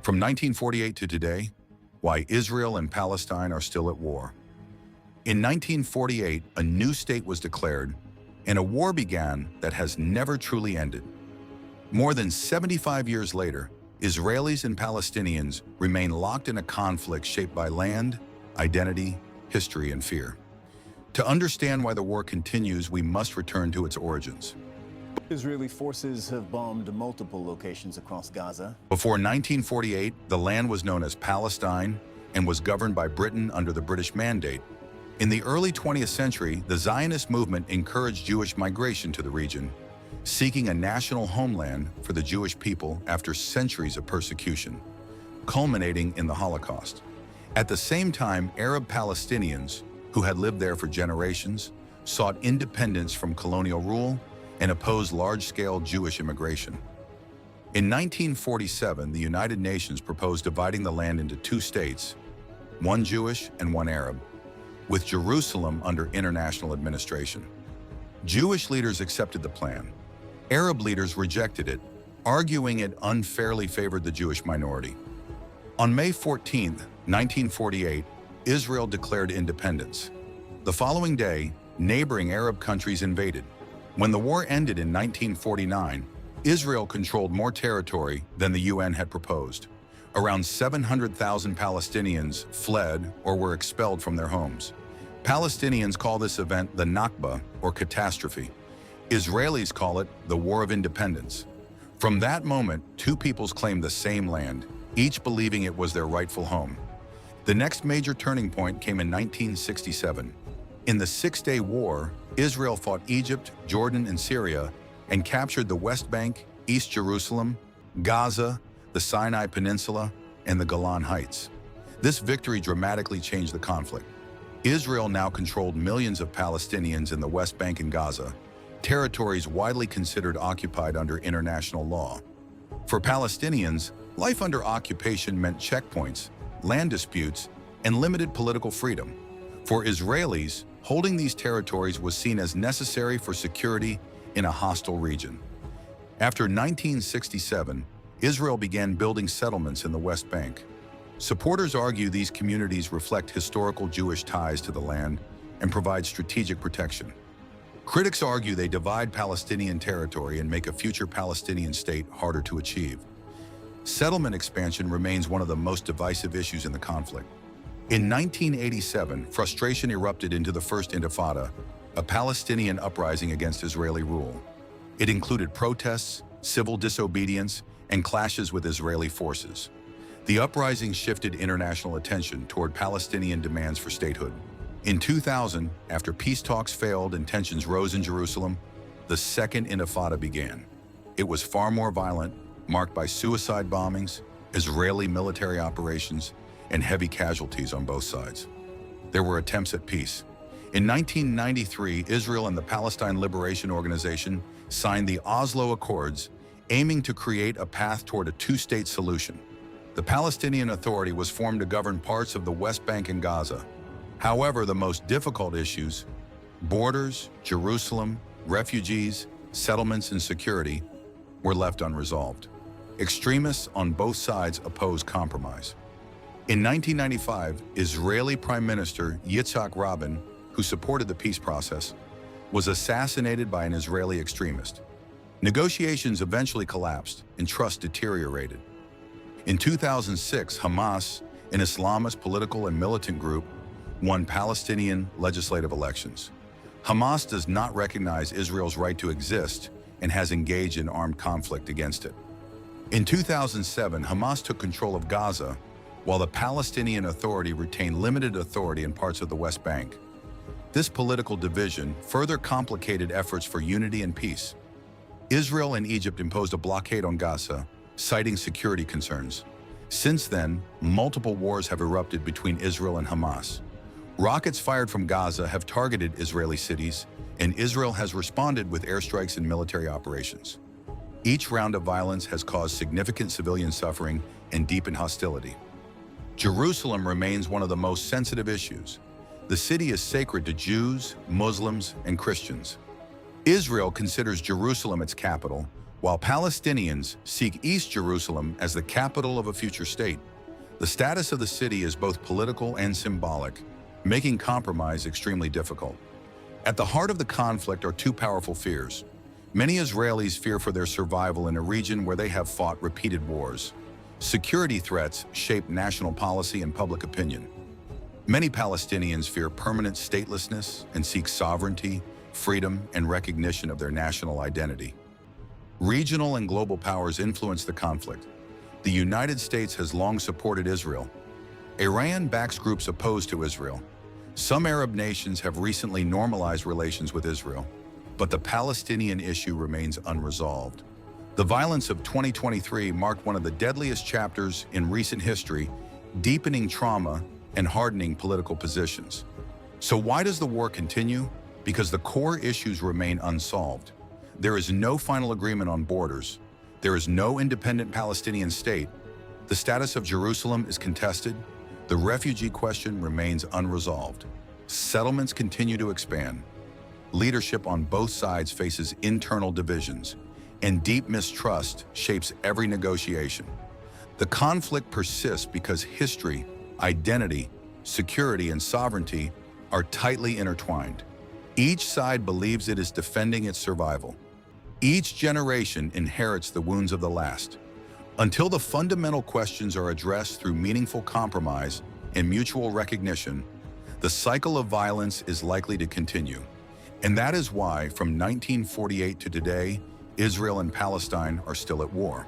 From 1948 to today, why Israel and Palestine are still at war. In 1948, a new state was declared, and a war began that has never truly ended. More than 75 years later, Israelis and Palestinians remain locked in a conflict shaped by land, identity, history, and fear. To understand why the war continues, we must return to its origins. Israeli forces have bombed multiple locations across Gaza. Before 1948, the land was known as Palestine and was governed by Britain under the British Mandate. In the early 20th century, the Zionist movement encouraged Jewish migration to the region, seeking a national homeland for the Jewish people after centuries of persecution, culminating in the Holocaust. At the same time, Arab Palestinians, who had lived there for generations, sought independence from colonial rule and opposed large-scale Jewish immigration. In 1947, the United Nations proposed dividing the land into two states, one Jewish and one Arab, with Jerusalem under international administration. Jewish leaders accepted the plan. Arab leaders rejected it, arguing it unfairly favored the Jewish minority. On May 14, 1948, Israel declared independence. The following day, neighboring Arab countries invaded. When the war ended in 1949, Israel controlled more territory than the UN had proposed. Around 700,000 Palestinians fled or were expelled from their homes. Palestinians call this event the Nakba, or catastrophe. Israelis call it the War of Independence. From that moment, two peoples claimed the same land, each believing it was their rightful home. The next major turning point came in 1967. In the Six-Day War, Israel fought Egypt, Jordan, and Syria and captured the West Bank, East Jerusalem, Gaza, the Sinai Peninsula, and the Golan Heights. This victory dramatically changed the conflict. Israel now controlled millions of Palestinians in the West Bank and Gaza, territories widely considered occupied under international law. For Palestinians, life under occupation meant checkpoints, land disputes, and limited political freedom. For Israelis, holding these territories was seen as necessary for security in a hostile region. After 1967, Israel began building settlements in the West Bank. Supporters argue these communities reflect historical Jewish ties to the land and provide strategic protection. Critics argue they divide Palestinian territory and make a future Palestinian state harder to achieve. Settlement expansion remains one of the most divisive issues in the conflict. In 1987, frustration erupted into the First Intifada, a Palestinian uprising against Israeli rule. It included protests, civil disobedience, and clashes with Israeli forces. The uprising shifted international attention toward Palestinian demands for statehood. In 2000, after peace talks failed and tensions rose in Jerusalem, the Second Intifada began. It was far more violent, marked by suicide bombings, Israeli military operations, and heavy casualties on both sides. There were attempts at peace. In 1993, Israel and the Palestine Liberation Organization signed the Oslo Accords, aiming to create a path toward a two-state solution. The Palestinian Authority was formed to govern parts of the West Bank and Gaza. However, the most difficult issues, borders, Jerusalem, refugees, settlements, and security, were left unresolved. Extremists on both sides opposed compromise. In 1995, Israeli Prime Minister Yitzhak Rabin, who supported the peace process, was assassinated by an Israeli extremist. Negotiations eventually collapsed and trust deteriorated. In 2006, Hamas, an Islamist political and militant group, won Palestinian legislative elections. Hamas does not recognize Israel's right to exist and has engaged in armed conflict against it. In 2007, Hamas took control of Gaza, while the Palestinian Authority retained limited authority in parts of the West Bank. This political division further complicated efforts for unity and peace. Israel and Egypt imposed a blockade on Gaza, citing security concerns. Since then, multiple wars have erupted between Israel and Hamas. Rockets fired from Gaza have targeted Israeli cities, and Israel has responded with airstrikes and military operations. Each round of violence has caused significant civilian suffering and deepened hostility. Jerusalem remains one of the most sensitive issues. The city is sacred to Jews, Muslims, and Christians. Israel considers Jerusalem its capital, While Palestinians seek East Jerusalem as the capital of a future state, the status of the city is both political and symbolic, making compromise extremely difficult. At the heart of the conflict are two powerful fears. Many Israelis fear for their survival in a region where they have fought repeated wars. Security threats shape national policy and public opinion. Many Palestinians fear permanent statelessness and seek sovereignty, freedom, and recognition of their national identity. Regional and global powers influence the conflict. The United States has long supported Israel. Iran backs groups opposed to Israel. Some Arab nations have recently normalized relations with Israel, but the Palestinian issue remains unresolved. The violence of 2023 marked one of the deadliest chapters in recent history, deepening trauma and hardening political positions. So why does the war continue? Because the core issues remain unsolved. There is no final agreement on borders. There is no independent Palestinian state. The status of Jerusalem is contested. The refugee question remains unresolved. Settlements continue to expand. Leadership on both sides faces internal divisions, and deep mistrust shapes every negotiation. The conflict persists because history, identity, security, and sovereignty are tightly intertwined. Each side believes it is defending its survival. Each generation inherits the wounds of the last. Until the fundamental questions are addressed through meaningful compromise and mutual recognition, the cycle of violence is likely to continue. And that is why, from 1948 to today, Israel and Palestine are still at war.